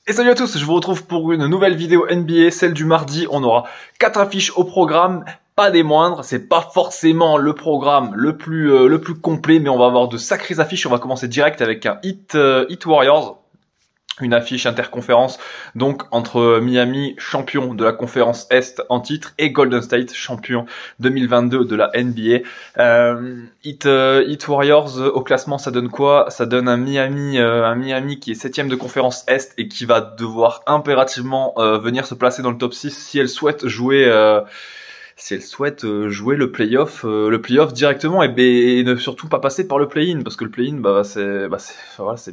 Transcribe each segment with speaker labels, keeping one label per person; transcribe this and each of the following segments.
Speaker 1: Et salut à tous, je vous retrouve pour une nouvelle vidéo NBA, celle du mardi. On aura 4 affiches au programme, pas des moindres. C'est pas forcément le programme le plus complet, mais on va avoir de sacrées affiches. On va commencer direct avec un Heat Warriors. Une affiche interconférence, donc entre Miami, champion de la conférence Est en titre, et Golden State, champion 2022 de la NBA. Heat Warriors au classement, ça donne quoi? Ça donne un Miami qui est 7ème de conférence Est et qui va devoir impérativement venir se placer dans le top 6 si elle souhaite jouer le playoff directement et ne surtout pas passer par le play-in, parce que le play-in c'est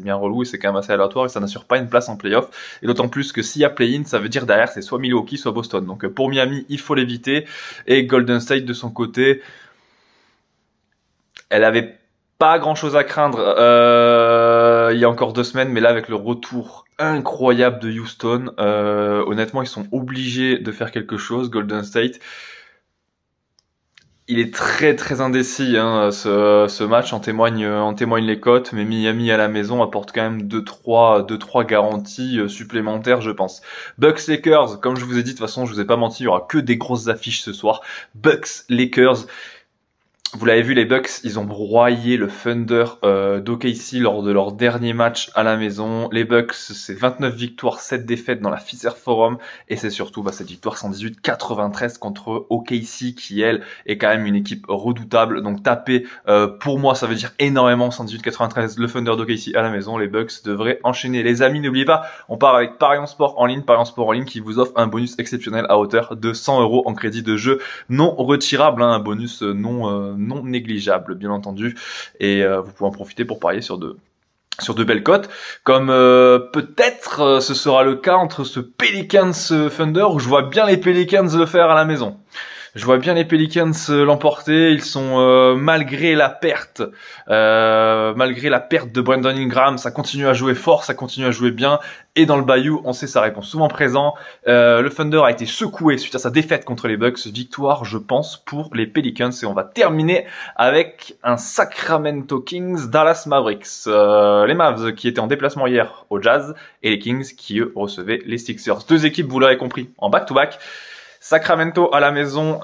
Speaker 1: bien relou et c'est quand même assez aléatoire et ça n'assure pas une place en playoff, et d'autant plus que s'il y a play-in, ça veut dire derrière c'est soit Milwaukee soit Boston. Donc pour Miami, il faut l'éviter, et Golden State de son côté, elle avait pas grand chose à craindre il y a encore 2 semaines, mais là avec le retour incroyable de Houston, honnêtement ils sont obligés de faire quelque chose. Golden State, il est très indécis, ce match, en témoignent les cotes, mais Miami à la maison apporte quand même 2-3 garanties supplémentaires, je pense. Bucks Lakers, comme je vous ai dit, de toute façon, je vous ai pas menti, il y aura que des grosses affiches ce soir. Bucks Lakers. Vous l'avez vu, les Bucks, ils ont broyé le Thunder d'OKC lors de leur dernier match à la maison. Les Bucks, c'est 29 victoires, 7 défaites dans la Fiserv Forum, et c'est surtout cette victoire 118-93 contre OKC, qui elle est quand même une équipe redoutable. Donc taper, pour moi, ça veut dire énormément. 118-93, le Thunder d'OKC à la maison. Les Bucks devraient enchaîner. Les amis, n'oubliez pas, on part avec Parion Sport en ligne, qui vous offre un bonus exceptionnel à hauteur de 100 € en crédit de jeu non retirable, un bonus non négligeable, bien entendu, et vous pouvez en profiter pour parier sur de belles cotes, comme peut-être ce sera le cas entre ce Pelicans Thunder, où je vois bien les Pelicans le faire à la maison. Je vois bien les Pelicans l'emporter. Ils sont malgré la perte de Brandon Ingram, ça continue à jouer fort, ça continue à jouer bien. Et dans le Bayou, on sait, ça répond souvent présent. Le Thunder a été secoué suite à sa défaite contre les Bucks. Victoire, je pense, pour les Pelicans. Et on va terminer avec un Sacramento Kings Dallas Mavericks. Les Mavs qui étaient en déplacement hier au Jazz, et les Kings qui eux recevaient les Sixers. 2 équipes, vous l'avez compris, en back-to-back. Sacramento à la maison,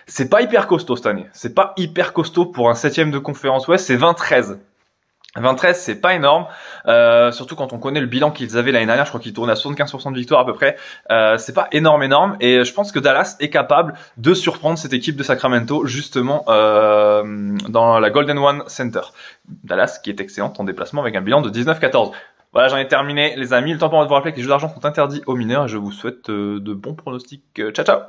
Speaker 1: c'est pas hyper costaud cette année. C'est pas hyper costaud pour un 7ème de conférence Ouest, c'est 20-13. 20-13, c'est pas énorme, surtout quand on connaît le bilan qu'ils avaient l'année dernière. Je crois qu'ils tournaient à 75% de victoire à peu près. C'est pas énorme, et je pense que Dallas est capable de surprendre cette équipe de Sacramento, justement dans la Golden One Center. Dallas qui est excellente en déplacement avec un bilan de 19-14. Voilà, j'en ai terminé, les amis. Le temps pour moi de vous rappeler que les jeux d'argent sont interdits aux mineurs, et je vous souhaite de bons pronostics. Ciao, ciao!